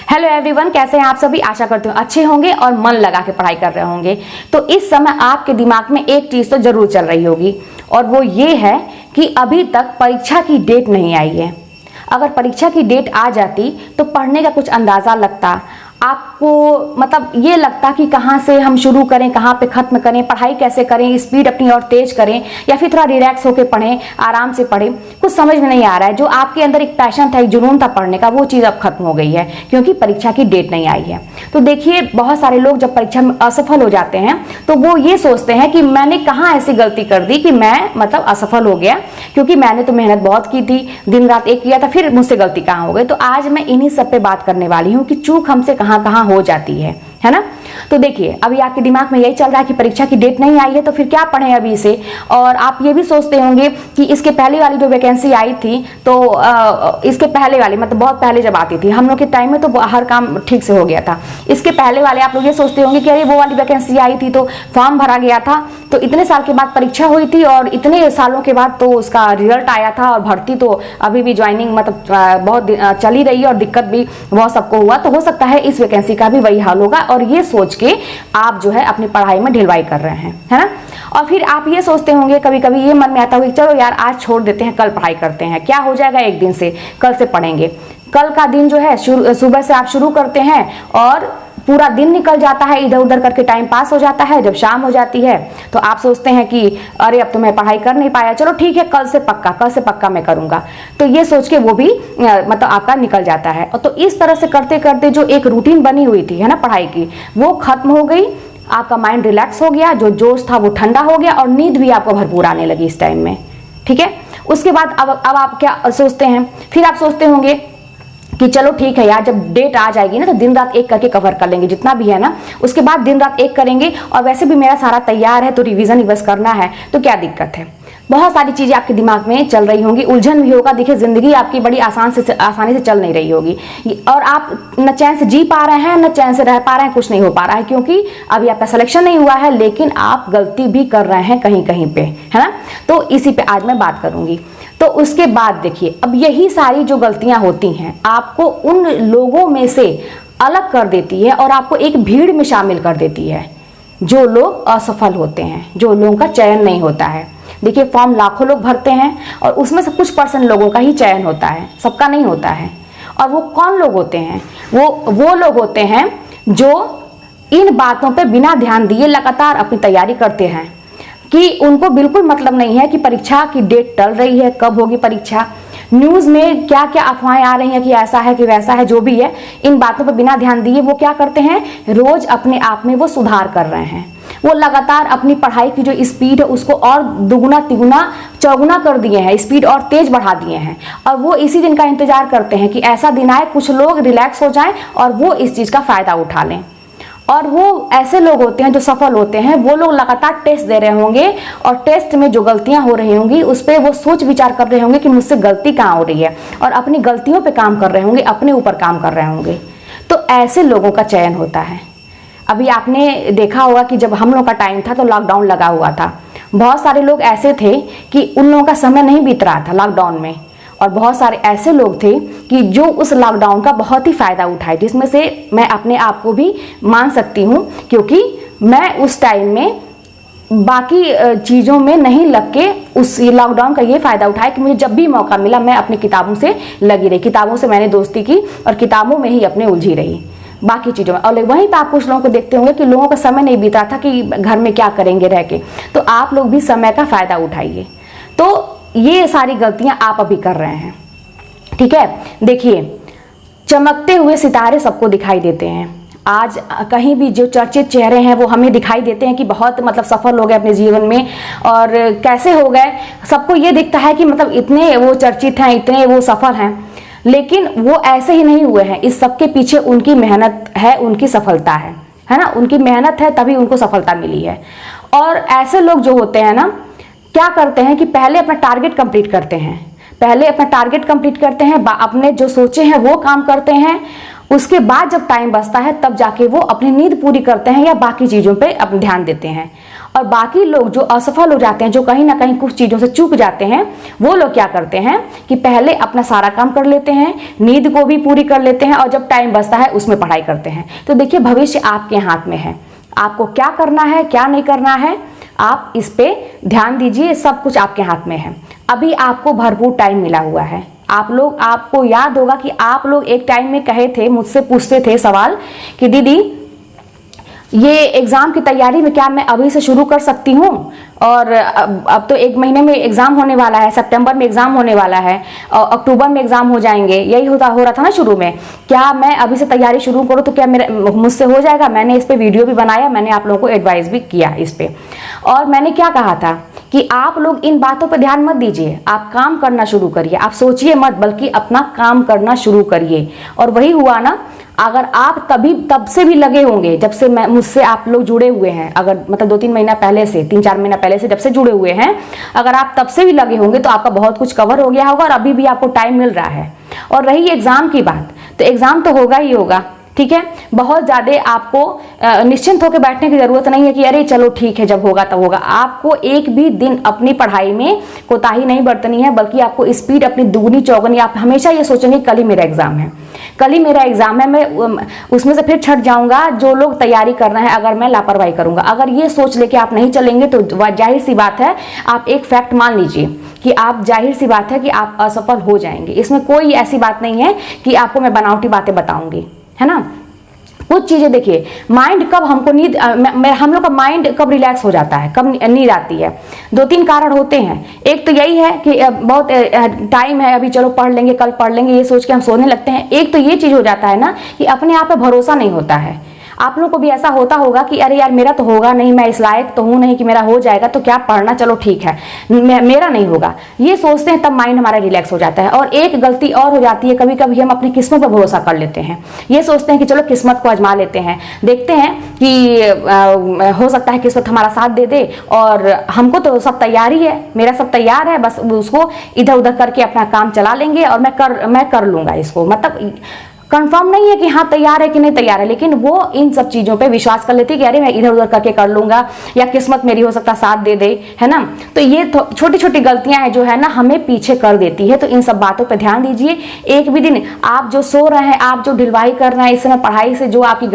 Hello everyone, कैसे हैं आप सभी। आशा करती हूँ अच्छे होंगे और मन लगा के पढ़ाई कर रहे होंगे। तो इस समय आपके दिमाग में एक चीज़ तो जरूर चल रही होगी और वो ये है कि अभी तक परीक्षा की डेट नहीं आई है। अगर परीक्षा की डेट आ जाती तो पढ़ने का कुछ अंदाज़ा लगता, आपको मतलब ये लगता कि कहाँ से हम शुरू करें, कहाँ पे ख़त्म करें, पढ़ाई कैसे करें, स्पीड अपनी और तेज करें या फिर थोड़ा रिलैक्स होकर पढ़ें, आराम से पढ़ें। कुछ समझ में नहीं आ रहा है। जो आपके अंदर एक पैशन था, एक जुनून था पढ़ने का, वो चीज़ अब खत्म हो गई है क्योंकि परीक्षा की डेट नहीं आई है। तो देखिए, बहुत सारे लोग जब परीक्षा में असफल हो जाते हैं तो वो ये सोचते हैं कि मैंने कहाँ ऐसी गलती कर दी कि मैं मतलब असफल हो गया, क्योंकि मैंने तो मेहनत बहुत की थी, दिन रात एक किया था, फिर मुझसे गलती कहाँ हो गई। तो आज मैं इन्हीं सब पे बात करने वाली हूँ कि चूक हमसे कहाँ कहाँ हो जाती है ना। तो देखिए, अभी आपके दिमाग में यही चल रहा है कि परीक्षा की डेट नहीं आई है तो फिर क्या पढ़ें अभी से। और आप ये भी सोचते होंगे कि इसके पहले वाली जो वैकेंसी आई थी तो इसके पहले वाली मतलब बहुत पहले जब आती थी हम लोग के टाइम में तो हर काम ठीक से हो गया था। इसके पहले वाले आप लोग ये सोचते होंगे कि अरे वो वाली वैकेंसी आई थी तो फॉर्म भरा गया था, तो इतने साल के बाद परीक्षा हुई थी और इतने सालों के बाद तो उसका रिजल्ट आया था और भर्ती तो अभी भी ज्वाइनिंग मतलब बहुत चली रही है और दिक्कत भी बहुत सबको हुआ। तो हो सकता है इस वैकेंसी का भी वही हाल होगा और ये सोच के आप जो है अपनी पढ़ाई में ढिलवाई कर रहे हैं, है ना। और फिर आप ये सोचते होंगे, कभी कभी ये मन में आता होगा चलो यार आज छोड़ देते हैं, कल पढ़ाई करते हैं, क्या हो जाएगा एक दिन से, कल से पढ़ेंगे। कल का दिन जो है सुबह से आप शुरू करते हैं और पूरा दिन निकल जाता है, इधर उधर करके टाइम पास हो जाता है। जब शाम हो जाती है तो आप सोचते हैं कि अरे अब तो मैं पढ़ाई कर नहीं पाया, चलो ठीक है कल से पक्का मैं करूंगा। तो ये सोच के वो भी मतलब आपका निकल जाता है। और तो इस तरह से करते करते जो एक रूटीन बनी हुई थी है ना पढ़ाई की, वो खत्म हो गई। आपका माइंड रिलैक्स हो गया, जो जोश था वो ठंडा हो गया और नींद भी आपको भरपूर आने लगी इस टाइम में, ठीक है। उसके बाद अब आप क्या सोचते हैं, फिर आप सोचते होंगे कि चलो ठीक है यार, जब डेट आ जाएगी ना तो दिन रात एक करके कवर कर लेंगे जितना भी है ना, उसके बाद दिन रात एक करेंगे और वैसे भी मेरा सारा तैयार है तो रिवीजन ही बस करना है, तो क्या दिक्कत है। बहुत सारी चीजें आपके दिमाग में चल रही होंगी, उलझन भी होगा। देखिए, जिंदगी आपकी बड़ी आसानी से चल नहीं रही होगी और आप न चैन से जी पा रहे हैं न चैन से रह पा रहे हैं, कुछ नहीं हो पा रहा है क्योंकि अभी आपका सिलेक्शन नहीं हुआ है, लेकिन आप गलती भी कर रहे हैं कहीं कहीं पे, है ना। तो इसी पे आज मैं बात करूंगी। तो उसके बाद देखिए, अब यही सारी जो गलतियां होती हैं आपको उन लोगों में से अलग कर देती है और आपको एक भीड़ में शामिल कर देती है जो लोग असफल होते हैं, जो लोगों का चयन नहीं होता है। देखिए, फॉर्म लाखों लोग भरते हैं और उसमें से कुछ % लोगों का ही चयन होता है, सबका नहीं होता है। और वो कौन लोग होते हैं, वो लोग होते हैं जो इन बातों पे बिना ध्यान दिए लगातार अपनी तैयारी करते हैं, कि उनको बिल्कुल मतलब नहीं है कि परीक्षा की डेट टल रही है, कब होगी परीक्षा, न्यूज़ में क्या क्या अफवाहें आ रही हैं कि ऐसा है कि वैसा है, जो भी है, इन बातों पर बिना ध्यान दिए वो क्या करते हैं, रोज अपने आप में वो सुधार कर रहे हैं। वो लगातार अपनी पढ़ाई की जो स्पीड है उसको और दुगुना तिगुना चौगुना कर दिए हैं, स्पीड और तेज बढ़ा दिए हैं। और वो इसी दिन का इंतजार करते हैं कि ऐसा दिन आए, कुछ लोग रिलैक्स हो जाएं और वो इस चीज़ का फायदा उठा लें। और वो ऐसे लोग होते हैं जो सफल होते हैं, वो लोग लगातार टेस्ट दे रहे होंगे और टेस्ट में जो गलतियां हो रही होंगी उस पर वो सोच विचार कर रहे होंगे कि मुझसे गलती कहाँ हो रही है और अपनी गलतियों पे काम कर रहे होंगे, अपने ऊपर काम कर रहे होंगे। तो ऐसे लोगों का चयन होता है। अभी आपने देखा होगा कि जब हम लोग का टाइम था तो लॉकडाउन लगा हुआ था, बहुत सारे लोग ऐसे थे कि उन लोगों का समय नहीं बीत रहा था लॉकडाउन में, और बहुत सारे ऐसे लोग थे कि जो उस लॉकडाउन का बहुत ही फायदा उठाए, जिसमें से मैं अपने आप को भी मान सकती हूँ क्योंकि मैं उस टाइम में बाकी चीज़ों में नहीं लग के उस लॉकडाउन का ये फायदा उठाया कि मुझे जब भी मौका मिला मैं अपनी किताबों से लगी रही, किताबों से मैंने दोस्ती की और किताबों में ही अपने उलझी रही बाकी चीज़ों में। और वहीं पे आप कुछ लोगों को देखते होंगे कि लोगों का समय नहीं बीता था कि घर में क्या करेंगे रह के, तो आप लोग भी समय का फायदा उठाइए। तो ये सारी गलतियां आप अभी कर रहे हैं, ठीक है। देखिए, चमकते हुए सितारे सबको दिखाई देते हैं। आज कहीं भी जो चर्चित चेहरे हैं वो हमें दिखाई देते हैं कि बहुत मतलब सफल हो गए अपने जीवन में, और कैसे हो गए सबको ये दिखता है कि मतलब इतने वो चर्चित हैं, इतने वो सफल हैं, लेकिन वो ऐसे ही नहीं हुए हैं। इस सब के पीछे उनकी मेहनत है, उनकी सफलता है ना, उनकी मेहनत है तभी उनको सफलता मिली है। और ऐसे लोग जो होते हैं ना, क्या करते हैं कि पहले अपना टारगेट कंप्लीट करते हैं, अपने जो सोचे हैं वो काम करते हैं, उसके बाद जब टाइम बचता है तब जाके वो अपनी नींद पूरी करते हैं या बाकी चीज़ों पे अपना ध्यान देते हैं। और बाकी लोग जो असफल हो जाते हैं, जो कहीं ना कहीं कुछ चीज़ों से चूक जाते हैं, वो लोग क्या करते हैं कि पहले अपना सारा काम कर लेते हैं, नींद को भी पूरी कर लेते हैं, और जब टाइम बचता है उसमें पढ़ाई करते हैं। तो देखिए, भविष्य आपके हाथ में है, आपको क्या करना है क्या नहीं करना है, आप इस पे ध्यान दीजिए। सब कुछ आपके हाथ में है। अभी आपको भरपूर टाइम मिला हुआ है। आपको याद होगा कि आप लोग एक टाइम में कहे थे, मुझसे पूछते थे सवाल कि दीदी ये एग्ज़ाम की तैयारी में क्या मैं अभी से शुरू कर सकती हूँ, और अब तो 1 महीने में एग्ज़ाम होने वाला है, सितंबर में एग्ज़ाम होने वाला है, और अक्टूबर में एग्ज़ाम हो जाएंगे, यही हो रहा था ना शुरू में। क्या मैं अभी से तैयारी शुरू करूँ तो क्या मुझसे हो जाएगा? मैंने इस पर वीडियो भी बनाया, मैंने आप लोगों को एडवाइस भी किया इस पर, और मैंने क्या कहा था कि आप लोग इन बातों पर ध्यान मत दीजिए, आप काम करना शुरू करिए, आप सोचिए मत, बल्कि अपना काम करना शुरू करिए। और वही हुआ ना, अगर आप तब से भी लगे होंगे, जब से मुझसे आप लोग जुड़े हुए हैं, अगर मतलब 2-3 महीना पहले से, 3-4 महीना पहले से जब से जुड़े हुए हैं, अगर आप तब से भी लगे होंगे तो आपका बहुत कुछ कवर हो गया होगा, और अभी भी आपको टाइम मिल रहा है। और रही एग्जाम की बात, तो एग्जाम तो होगा ही होगा, ठीक है। बहुत ज़्यादा आपको निश्चिंत होकर बैठने की ज़रूरत नहीं है कि अरे चलो ठीक है, जब होगा तब होगा। आपको एक भी दिन अपनी पढ़ाई में कोताही नहीं बरतनी है, बल्कि आपको स्पीड अपनी दुगनी चौगनी, आप हमेशा ये सोचेंगे कल ही मेरा एग्ज़ाम है, कल ही मेरा एग्ज़ाम है, मैं उसमें से फिर छट जाऊंगा जो लोग तैयारी कर रहे हैं, अगर मैं लापरवाही करूंगा। अगर ये सोच लेके आप नहीं चलेंगे तो जाहिर सी बात है, आप एक फैक्ट मान लीजिए कि आप, जाहिर सी बात है कि आप असफल हो जाएंगे। इसमें कोई ऐसी बात नहीं है कि आपको मैं बनावटी बातें बताऊंगी, है ना। कुछ चीजें देखिए, माइंड कब हमको नींद, हम लोग का माइंड कब रिलैक्स हो जाता है, कब नींद आती है, 2-3 कारण होते हैं। एक तो यही है कि बहुत टाइम है, अभी चलो पढ़ लेंगे, कल पढ़ लेंगे, ये सोच के हम सोने लगते हैं। एक तो ये चीज हो जाता है ना कि अपने आप पे भरोसा नहीं होता है। आप लोगों को भी ऐसा होता होगा कि अरे यार मेरा तो होगा नहीं, मैं इस लायक तो हूं नहीं कि मेरा हो जाएगा, तो क्या पढ़ना, चलो ठीक है, मेरा नहीं होगा, ये सोचते हैं, तब माइंड हमारा रिलैक्स हो जाता है। और एक गलती और हो जाती है, कभी कभी हम अपनी किस्मत पर भरोसा कर लेते हैं। ये सोचते हैं कि चलो किस्मत को आजमा लेते हैं, देखते हैं कि हो सकता है किस्मत हमारा साथ दे दे, और हमको तो सब तैयारी है, मेरा सब तैयार है, बस उसको इधर उधर करके अपना काम चला लेंगे और मैं कर लूंगा इसको। मतलब कंफर्म नहीं है कि हाँ तैयार है कि नहीं तैयार है, लेकिन वो इन सब चीजों पे विश्वास कर लेती है कि अरे मैं इधर उधर करके कर लूंगा, या किस्मत मेरी हो सकता साथ दे दे, है ना। तो ये छोटी छोटी गलतियां हैं जो है ना, हमें पीछे कर देती है। तो इन सब बातों पे ध्यान दीजिए। एक भी दिन आप जो सो रहे हैं, आप जो ढिलवाई कर रहे हैं इस समय पढ़ाई से, जो आपकी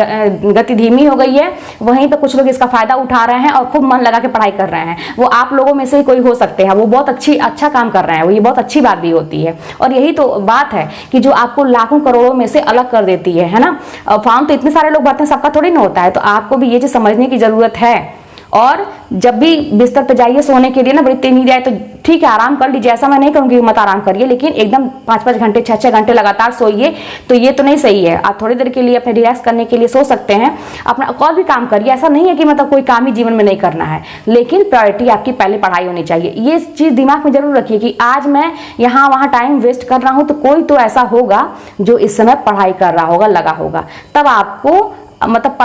गति धीमी हो गई है, वहीं पर कुछ लोग इसका फायदा उठा रहे हैं और खूब मन लगा के पढ़ाई कर रहे हैं। वो आप लोगों में से ही कोई हो सकते हैं, वो बहुत अच्छा काम कर रहे हैं, ये बहुत अच्छी बात भी होती है। और यही तो बात है कि जो आपको लाखों करोड़ों में से अलग कर देती है ना। फॉर्म तो इतने सारे लोग भरते हैं, सबका थोड़ी ना होता है। तो आपको भी ये चीज समझने की जरूरत है। और जब भी बिस्तर पे जाइए सोने के लिए ना, बड़ी तेज नींद आए तो ठीक है, आराम कर लीजिए, ऐसा मैं नहीं कहूंगी मत आराम करिए, लेकिन एकदम 5-5 घंटे 6-6 घंटे लगातार सोइए तो ये तो नहीं सही है। आप थोड़ी देर के लिए अपने रिलैक्स करने के लिए सो सकते हैं, अपना और भी काम करिए। ऐसा नहीं है कि मतलब कोई काम ही जीवन में नहीं करना है, लेकिन प्रायोरिटी आपकी पहले पढ़ाई होनी चाहिए। ये चीज दिमाग में जरूर रखिए कि आज मैं यहाँ वहाँ टाइम वेस्ट कर रहा हूँ, तो कोई तो ऐसा होगा जो इस समय पढ़ाई कर रहा होगा, लगा होगा, तब आपको मतलब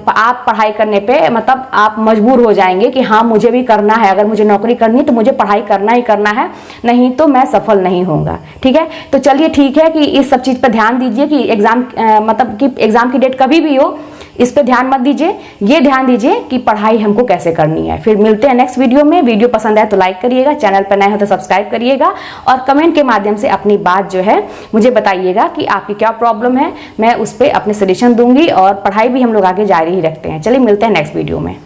आप पढ़ाई करने पे मतलब आप मजबूर हो जाएंगे कि हाँ मुझे भी करना है, अगर मुझे नौकरी करनी है तो मुझे पढ़ाई करना ही करना है, नहीं तो मैं सफल नहीं होऊंगा। ठीक है, तो चलिए ठीक है कि इस सब चीज पर ध्यान दीजिए कि एग्जाम की डेट कभी भी हो, इस पे ध्यान मत दीजिए, ये ध्यान दीजिए कि पढ़ाई हमको कैसे करनी है। फिर मिलते हैं नेक्स्ट वीडियो में। वीडियो पसंद आए तो लाइक करिएगा, चैनल पर नए हो तो सब्सक्राइब करिएगा, और कमेंट के माध्यम से अपनी बात जो है मुझे बताइएगा कि आपकी क्या प्रॉब्लम है, मैं उस पर अपने सजेशन दूंगी, और पढ़ाई भी हम लोग आगे जारी ही रखते हैं। चलिए मिलते हैं नेक्स्ट वीडियो में।